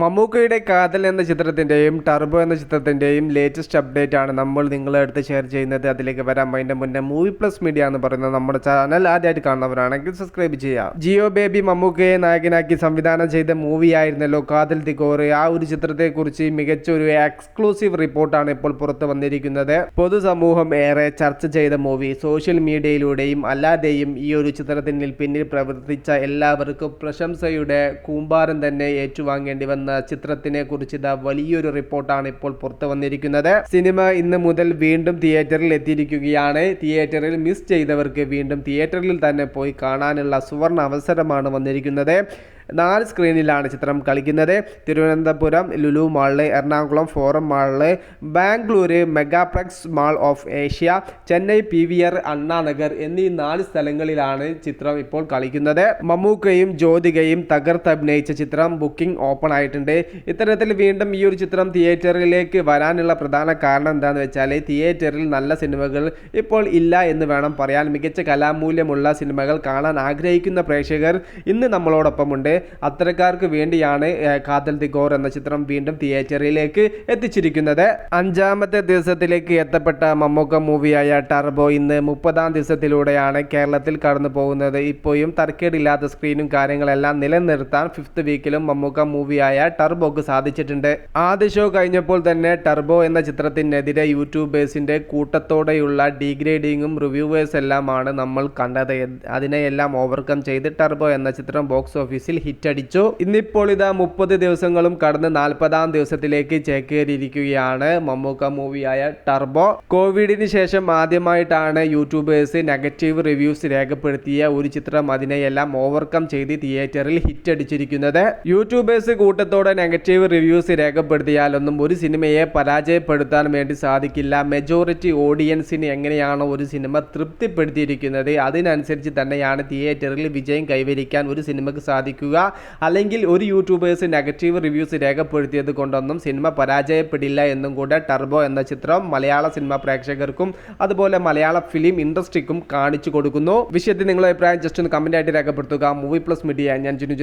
മമ്മൂക്കയുടെ കാതൽ എന്ന ചിത്രത്തിൻ്റെയും ടർബോ എന്ന ചിത്രത്തിൻ്റെയും ലേറ്റസ്റ്റ് അപ്ഡേറ്റ് ആണ് നമ്മൾ നിങ്ങളെ അടുത്ത് ഷെയർ ചെയ്യുന്നത്. അതിലേക്ക് വരാൻ അതിൻ്റെ മുന്നേ മൂവി പ്ലസ് മീഡിയ എന്ന് പറയുന്ന നമ്മുടെ ചാനൽ ആദ്യമായിട്ട് കാണുന്നവരാണെങ്കിൽ സബ്സ്ക്രൈബ് ചെയ്യാം. ജിയോ ബേബി മമ്മൂക്കയെ നായകനാക്കി സംവിധാനം ചെയ്ത മൂവി ആയിരുന്നല്ലോ കാതൽ ദിഗോർ. ആ ഒരു ചിത്രത്തെക്കുറിച്ച് മികച്ച ഒരു എക്സ്ക്ലൂസീവ് റിപ്പോർട്ടാണ് ഇപ്പോൾ പുറത്തു വന്നിരിക്കുന്നത്. പൊതുസമൂഹം ഏറെ ചർച്ച ചെയ്ത മൂവി. സോഷ്യൽ മീഡിയയിലൂടെയും അല്ലാതെയും ഈ ഒരു ചിത്രത്തിന് പിന്നിൽ പ്രവർത്തിച്ച എല്ലാവർക്കും പ്രശംസയുടെ കൂമ്പാരം തന്നെ ഏറ്റുവാങ്ങേണ്ടി വന്ന ചിത്രത്തിനെ കുറിച്ച് വലിയൊരു റിപ്പോർട്ടാണ് ഇപ്പോൾ പുറത്തു വന്നിരിക്കുന്നത്. സിനിമ ഇന്ന് മുതൽ വീണ്ടും തിയേറ്ററിൽ എത്തിയിരിക്കുകയാണ്. തിയേറ്ററിൽ മിസ് ചെയ്തവർക്ക് വീണ്ടും തിയേറ്ററിൽ തന്നെ പോയി കാണാനുള്ള സുവർണ അവസരമാണ് വന്നിരിക്കുന്നത്. 4 സ്ക്രീനിലാണ് ചിത്രം കളിക്കുന്നത്. തിരുവനന്തപുരം ലുലു മാളില്, എറണാകുളം ഫോറം മാളില്, Bangalore Megaplex Mall of Asia, Chennai PVR Annanagar എന്നീ 4 സ്ഥലങ്ങളിലാണ് ചിത്രം ഇപ്പോൾ കളിക്കുന്നത്. മമ്മൂക്കയും ജ്യോതികയും തകർത്തഭിനയിച്ച ചിത്രം ബുക്കിംഗ് ഓപ്പൺ ആയിട്ടുണ്ട്. ഇത്തരത്തിൽ വീണ്ടും ഈ ഒരു ചിത്രം തിയേറ്ററിലേക്ക് വരാനുള്ള പ്രധാന കാരണം എന്താണെന്ന് വെച്ചാൽ തിയേറ്ററിൽ നല്ല സിനിമകൾ ഇപ്പോൾ ഇല്ല എന്ന് വേണം പറയാൻ. മികച്ച കലാമൂല്യമുള്ള സിനിമകൾ കാണാൻ ആഗ്രഹിക്കുന്ന പ്രേക്ഷകർ ഇന്ന് നമ്മളോടൊപ്പമുണ്ട്. അത്തരക്കാർക്ക് വേണ്ടിയാണ് കാതൽ ദിഗോർ എന്ന ചിത്രം വീണ്ടും തിയേറ്ററിലേക്ക് എത്തിച്ചിരിക്കുന്നത്. 5ാമത്തെ ദിവസത്തിലേക്ക് എത്തപ്പെട്ട മമ്മൂക്ക മൂവിയായ ടർബോ ഇന്ന് 30ാം ദിവസത്തിലൂടെയാണ് കേരളത്തിൽ കടന്നു പോകുന്നത്. ഇപ്പോഴും തർക്കേടില്ലാത്ത സ്ക്രീനും കാര്യങ്ങളെല്ലാം നിലനിർത്താൻ 5th വീക്കിലും മമ്മൂക്ക മൂവിയായ ടർബോക്ക് സാധിച്ചിട്ടുണ്ട്. ആദ്യ ഷോ കഴിഞ്ഞപ്പോൾ തന്നെ ടർബോ എന്ന ചിത്രത്തിനെതിരെ യൂട്യൂബേഴ്സിന്റെ കൂട്ടത്തോടെയുള്ള ഡീഗ്രേഡിങ്ങും റിവ്യൂവേഴ്സ് എല്ലാമാണ് നമ്മൾ കണ്ടത്. അതിനെയെല്ലാം ഓവർകം ചെയ്ത് ടർബോ എന്ന ചിത്രം ബോക്സ് ഓഫീസിൽ ഹിറ്റ് അടിച്ചു. ഇന്നിപ്പോൾ ഇതാ 30 ദിവസങ്ങളും കടന്ന് 40ാം ദിവസത്തിലേക്ക് ചേക്കേറിയിരിക്കുകയാണ് മമ്മൂക്ക മൂവിയായ ടർബോ. കോവിഡിന് ശേഷം ആദ്യമായിട്ടാണ് യൂട്യൂബേഴ്സ് നെഗറ്റീവ് റിവ്യൂസ് രേഖപ്പെടുത്തിയ ഒരു ചിത്രം അതിനെയെല്ലാം ഓവർകം ചെയ്ത് തിയേറ്ററിൽ ഹിറ്റ് അടിച്ചിരിക്കുന്നത്. യൂട്യൂബേഴ്സ് കൂട്ടത്തോടെ നെഗറ്റീവ് റിവ്യൂസ് രേഖപ്പെടുത്തിയാലൊന്നും ഒരു സിനിമയെ പരാജയപ്പെടുത്താൻ വേണ്ടി സാധിക്കില്ല. മെജോറിറ്റി ഓഡിയൻസിന് എങ്ങനെയാണോ ഒരു സിനിമ തൃപ്തിപ്പെടുത്തിയിരിക്കുന്നത് അതിനനുസരിച്ച് തന്നെയാണ് തിയേറ്ററിൽ വിജയം കൈവരിക്കാൻ ഒരു സിനിമക്ക് സാധിക്കുക. അല്ലെങ്കിൽ ഒരു യൂട്യൂബേഴ്സ് നെഗറ്റീവ് റിവ്യൂസ് രേഖപ്പെടുത്തിയത് കൊണ്ടൊന്നും സിനിമ പരാജയപ്പെടില്ല എന്നും കൂടെ ടർബോ എന്ന ചിത്രം മലയാള സിനിമ പ്രേക്ഷകർക്കും അതുപോലെ മലയാള ഫിലിം ഇൻഡസ്ട്രിക്കും കാണിച്ചു കൊടുക്കുന്നു. വിഷയത്തിൽ നിങ്ങളുടെ അഭിപ്രായം ജസ്റ്റ് ഒന്ന് കമന്റ് ആയിട്ട് രേഖപ്പെടുത്തുക. മൂവി പ്ലസ് മീഡിയ, ഞാൻ ജിനുജൻ.